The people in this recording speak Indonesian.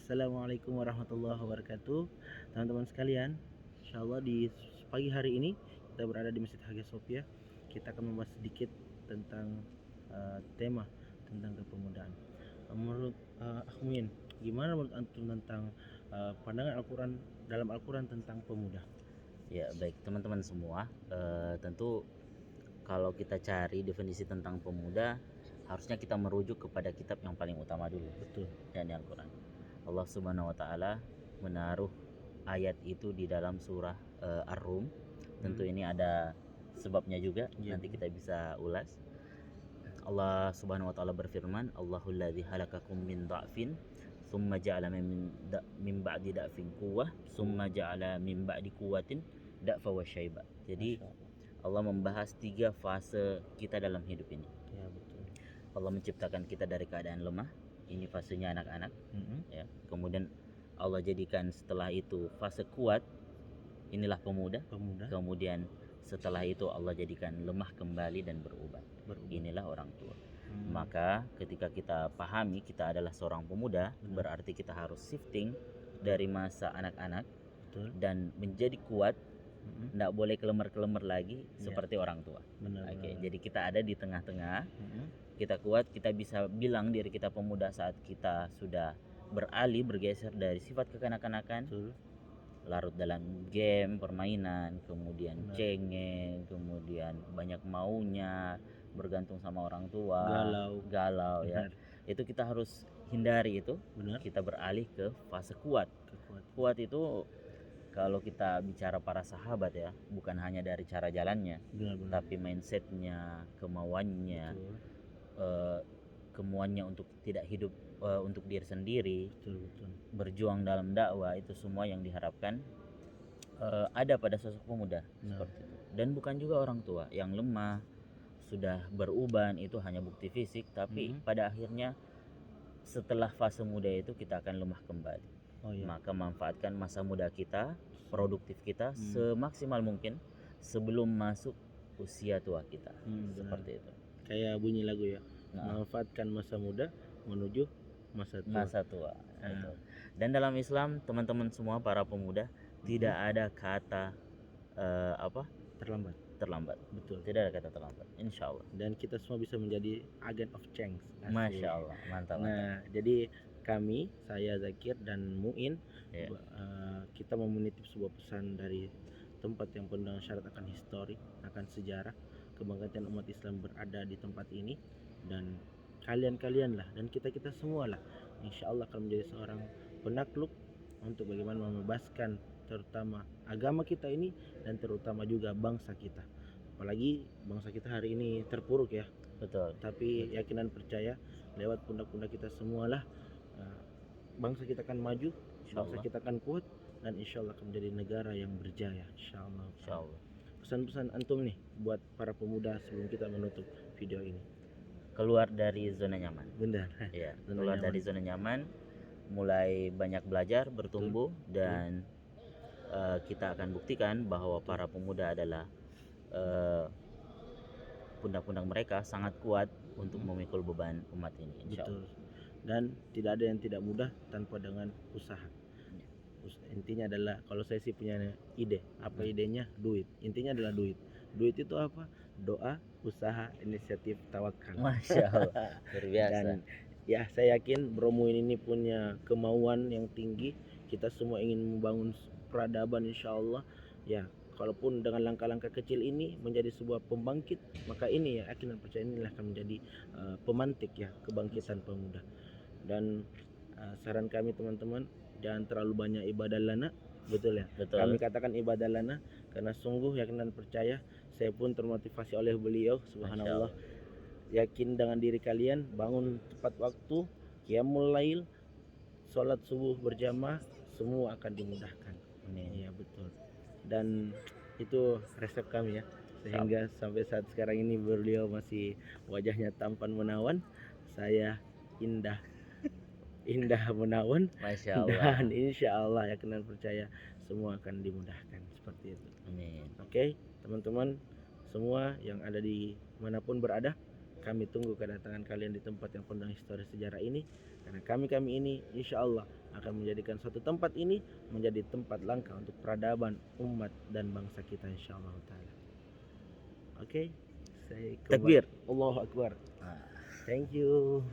Assalamualaikum warahmatullahi wabarakatuh. Teman-teman sekalian, insya Allah di pagi hari ini kita berada di Masjid Hagia Sophia. Kita akan membahas sedikit tentang tema tentang kepemudaan. Menurut Akhmin, gimana menurut antum tentang pandangan Al-Quran dalam Al-Quran tentang pemuda? Ya, baik teman-teman semua, tentu kalau kita cari definisi tentang pemuda, harusnya kita merujuk kepada kitab yang paling utama dulu, Betul. yakni Al-Quran. Allah Subhanahu wa taala menaruh ayat itu di dalam surah Ar-Rum. Tentu ini ada sebabnya juga, Iya. nanti kita bisa ulas. Allah Subhanahu wa taala berfirman, Allahul ladzi halakakum min dha'fin summa ja'ala min ba'di da'fin quwwah summa ja'ala min ba'di quwwatin da'fa wa syaiba. Jadi Masya Allah. Allah membahas 3 fase kita dalam hidup ini. Ya, betul. Allah menciptakan kita dari keadaan lemah, ini fasenya anak-anak, ya. Kemudian Allah jadikan setelah itu fase kuat, inilah pemuda. Kemudian setelah itu Allah jadikan lemah kembali dan berubah. Inilah orang tua. Maka ketika kita pahami kita adalah seorang pemuda, berarti kita harus shifting dari masa anak-anak dan menjadi kuat. Nggak boleh kelemar-kelemar lagi seperti orang tua. Oke, jadi kita ada di tengah-tengah. Kita kuat, kita bisa bilang diri kita pemuda saat kita sudah bergeser dari sifat kekanak-kanakan, larut dalam game, permainan, kemudian cengeng, kemudian banyak maunya, bergantung sama orang tua, galau ya. Itu kita harus hindari itu. Kita beralih ke fase kuat. Kuat itu kalau kita bicara para sahabat ya, bukan hanya dari cara jalannya, tapi mindsetnya, kemauannya, kemauannya untuk tidak hidup untuk diri sendiri, berjuang dalam dakwah, itu semua yang diharapkan ada pada sosok pemuda seperti itu. Dan bukan juga orang tua yang lemah, sudah beruban, itu hanya bukti fisik, tapi pada akhirnya setelah fase muda itu kita akan lemah kembali. Maka manfaatkan masa muda kita, produktif kita semaksimal mungkin sebelum masuk usia tua kita. Seperti itu. Kayak bunyi lagu ya. Manfaatkan masa muda menuju masa tua. Dan dalam Islam, teman-teman semua para pemuda, tidak ada kata terlambat. Betul. Tidak ada kata terlambat, insya Allah. Dan kita semua bisa menjadi agent of change. Masya Allah, mantap. Nah, jadi kami, saya Zakir dan Muin, kita mau menitip sebuah pesan dari tempat yang penuh dengan syarat akan histori, akan sejarah, kebangkitan umat Islam berada di tempat ini, dan kalian lah dan kita semua lah, insya Allah akan menjadi seorang penakluk untuk bagaimana membebaskan terutama agama kita ini dan terutama juga bangsa kita. Apalagi bangsa kita hari ini terpuruk ya. Betul. Tapi yakinan percaya lewat pundak-pundak kita semualah bangsa kita akan maju, bangsa kita akan kuat, dan insya Allah akan menjadi negara yang berjaya, insya Allah. Pesan-pesan antum nih buat para pemuda sebelum kita menutup video ini. Keluar dari zona nyaman. Benar. Ya, keluar dari zona nyaman, mulai banyak belajar, bertumbuh. Dan kita akan buktikan bahwa para pemuda adalah pundak-pundak mereka sangat kuat untuk memikul beban umat ini, insya Allah. Dan tidak ada yang tidak mudah tanpa dengan usaha. Intinya adalah, kalau saya sih punya ide, apa idenya? Duit. Intinya adalah duit. Duit itu apa? Doa, usaha, inisiatif, tawakal. Masya Allah, luar biasa. Dan ya, saya yakin Bro Muin ini punya kemauan yang tinggi. Kita semua ingin membangun peradaban, insya Allah. Ya, kalaupun dengan langkah-langkah kecil ini menjadi sebuah pembangkit, maka ini ya, yakin dan percaya inilah akan menjadi pemantik ya, kebangkitan pemuda. Dan saran kami teman-teman, jangan terlalu banyak ibadah lana. Betul ya? Betul. Kami katakan ibadah lana karena sungguh yakin dan percaya, saya pun termotivasi oleh beliau, subhanallah. Yakin dengan diri kalian, bangun tepat waktu, qiyamul lail, sholat subuh berjamaah, semua akan dimudahkan. Iya, betul. Dan itu resep kami ya, sehingga sampai saat sekarang ini beliau masih wajahnya tampan menawan, saya indah menawan. Masya Allah. Dan insya Allah yakin dan percaya semua akan dimudahkan seperti itu. Amin. Oke, teman-teman semua yang ada di manapun berada, kami tunggu kedatangan kalian di tempat yang penuh histori sejarah ini, karena kami ini insya Allah akan menjadikan suatu tempat ini menjadi tempat langkah untuk peradaban umat dan bangsa kita insya Allah taala. Oke, saya kembali. Takbir. Allahu Akbar. Ah. Thank you.